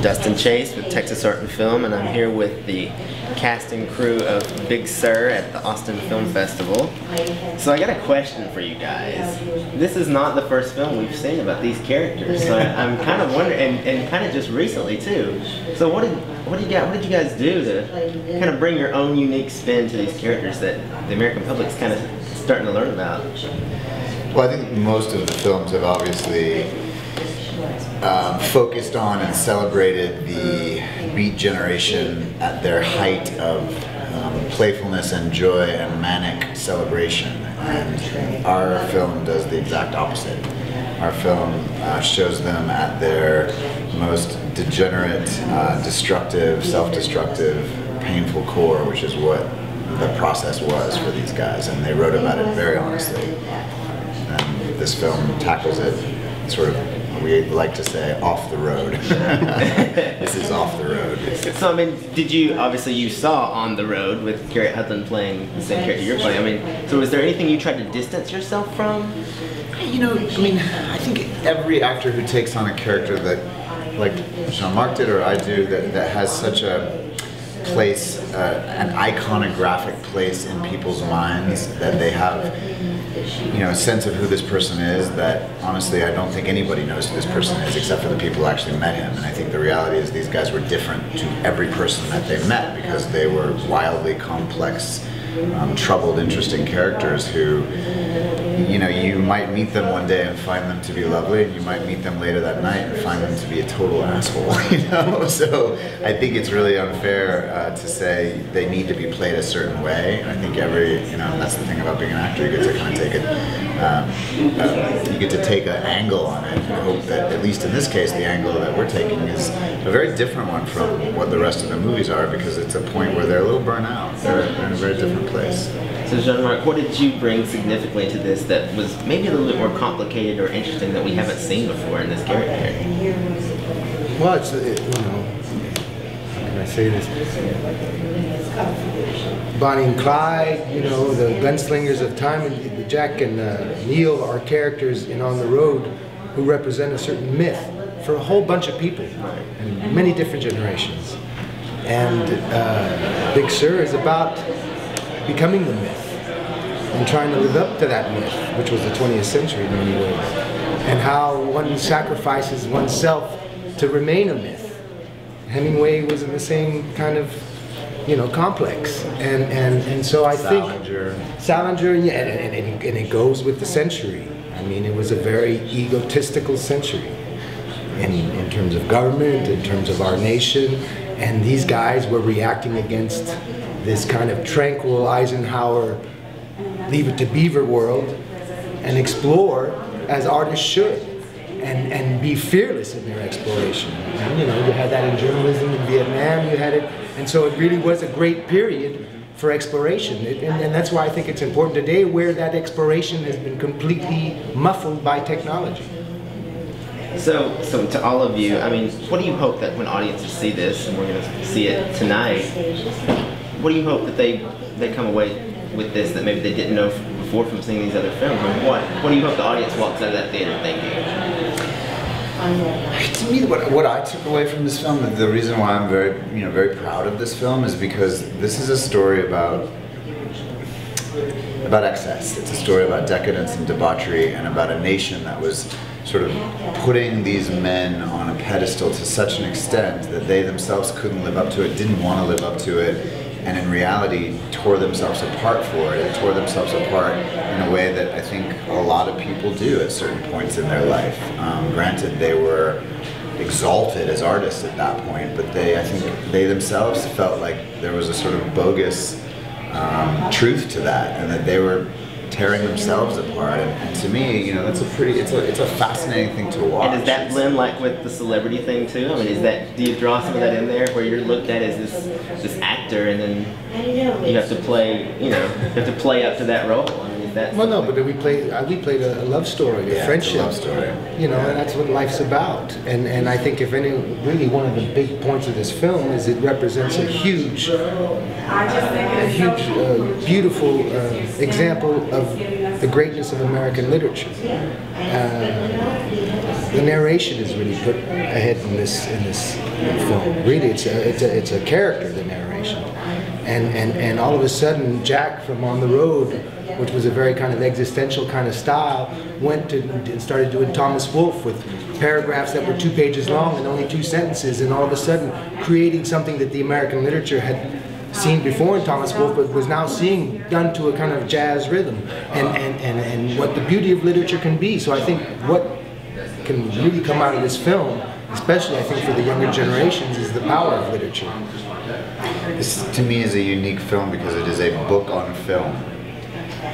Dustin Chase with Texas Art and Film, and I'm here with the cast and crew of Big Sur at the Austin Film Festival. So I got a question for you guys. This is not the first film we've seen about these characters, so I'm kind of wondering, and kind of just recently too. So what did you guys do to kind of bring your own unique spin to these characters that the American public's kind of starting to learn about? Well, I think most of the films have obviously focused on and celebrated the Beat generation at their height of playfulness and joy and manic celebration. And our film does the exact opposite. Our film shows them at their most degenerate, destructive, self-destructive, painful core, which is what the process was for these guys. And they wrote about it very honestly. And this film tackles it sort of, we like to say, off the road. This is off the road. So, I mean, obviously you saw On the Road with Carrie Hudlin playing the same character you're playing. I mean, so was there anything you tried to distance yourself from? You know, I mean, I think every actor who takes on a character that, like Jean-Marc did or I do, that has such a place, an iconographic place in people's minds, that they have, you know, a sense of who this person is that honestly I don't think anybody knows who this person is except for the people who actually met him. And I think the reality is these guys were different to every person that they met because they were wildly complex, troubled, interesting characters who, you know, you might meet them one day and find them to be lovely, and you might meet them later that night and find them to be a total asshole, you know? So I think it's really unfair to say they need to be played a certain way. And I think you know, that's the thing about being an actor, you get to kind of take it, you get to take an angle on it, and hope that, at least in this case, the angle that we're taking is a very different one from what the rest of the movies are, because it's a point where they're a little burnt out. They're in a very different place. So Jean-Marc, what did you bring significantly to this that was maybe a little bit more complicated or interesting that we haven't seen before in this character? Well, it's, you know, how can I say this? Bonnie and Clyde, you know, the gunslingers of time, and Jack and Neil are characters in On the Road who represent a certain myth for a whole bunch of people and many different generations. And Big Sur is about becoming the myth and trying to live up to that myth, which was the 20th century in many ways, and how one sacrifices oneself to remain a myth. Hemingway was in the same kind of, you know, complex, and so I think Salinger, yeah, and it goes with the century. I mean, it was a very egotistical century in terms of government, in terms of our nation, and these guys were reacting against this kind of tranquil Eisenhower, leave it to Beaver world, and explore as artists should, and be fearless in their exploration. And, you know, you had that in journalism in Vietnam, you had it, and so it really was a great period for exploration. And that's why I think it's important today, where that exploration has been completely muffled by technology. So to all of you, I mean, what do you hope that when audiences see this, and we're going to see it tonight, what do you hope that they come away with this that maybe they didn't know before from seeing these other films? I mean, what do you hope the audience walks out of that theater thinking? To me, what I took away from this film, the reason why I'm very proud of this film, is because this is a story about excess. It's a story about decadence and debauchery, and about a nation that was sort of putting these men on a pedestal to such an extent that they themselves couldn't live up to it, didn't want to live up to it, and in reality tore themselves apart for it, and tore themselves apart in a way that I think a lot of people do at certain points in their life. Granted, they were exalted as artists at that point, but I think they themselves felt like there was a sort of bogus truth to that, and that they were tearing themselves apart. And to me, you know, that's it's a fascinating thing to watch. And does that blend like with the celebrity thing too? I mean, do you draw some of that in there, where you're looked at as this actor, and then you have to play, you know, up to that role? I mean, well, no, but we played a love story, a friendship, a love story. You know, and that's what life's about. And I think really one of the big points of this film is it represents a huge, beautiful example of the greatness of American literature. the narration is really put ahead in this film. Really, it's a character, the narration, and all of a sudden, Jack from On the Road, which was a very kind of existential kind of style, went to and started doing Thomas Wolfe with paragraphs that were 2 pages long and only 2 sentences, and all of a sudden creating something that the American literature had seen before in Thomas Wolfe, but was now seeing done to a kind of jazz rhythm, and what the beauty of literature can be. So I think what can really come out of this film, especially I think for the younger generations, is the power of literature. This to me is a unique film because it is a book on film.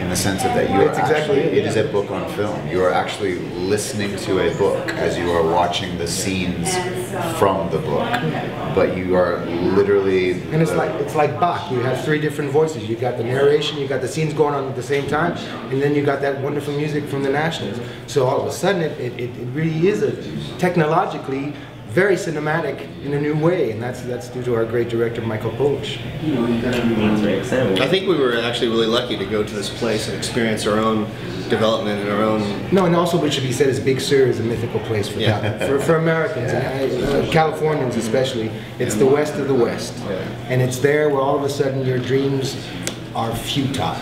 In the sense of that you are actually, it is a book on film. You are actually listening to a book as you are watching the scenes from the book, but you are literally. And it's like Bach. You have 3 different voices. You got the narration, you got the scenes going on at the same time, and then you got that wonderful music from the Nationals. So all of a sudden, it really is a technologically very cinematic in a new way, and that's due to our great director Michael Polish. I think we were actually really lucky to go to this place and experience our own development and our own. No, and also what should be said is Big Sur is a mythical place for for Americans and Californians especially. It's the West of the West, and it's there where all of a sudden your dreams are futile.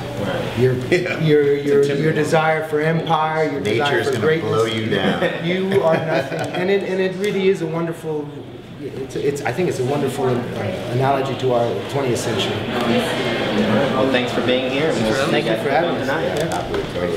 Your desire for empire, your desire for greatness, blow you down. You are nothing, and it really is a wonderful. I think it's a wonderful analogy to our 20th century. Well, thanks for being here. Thank you for having us tonight.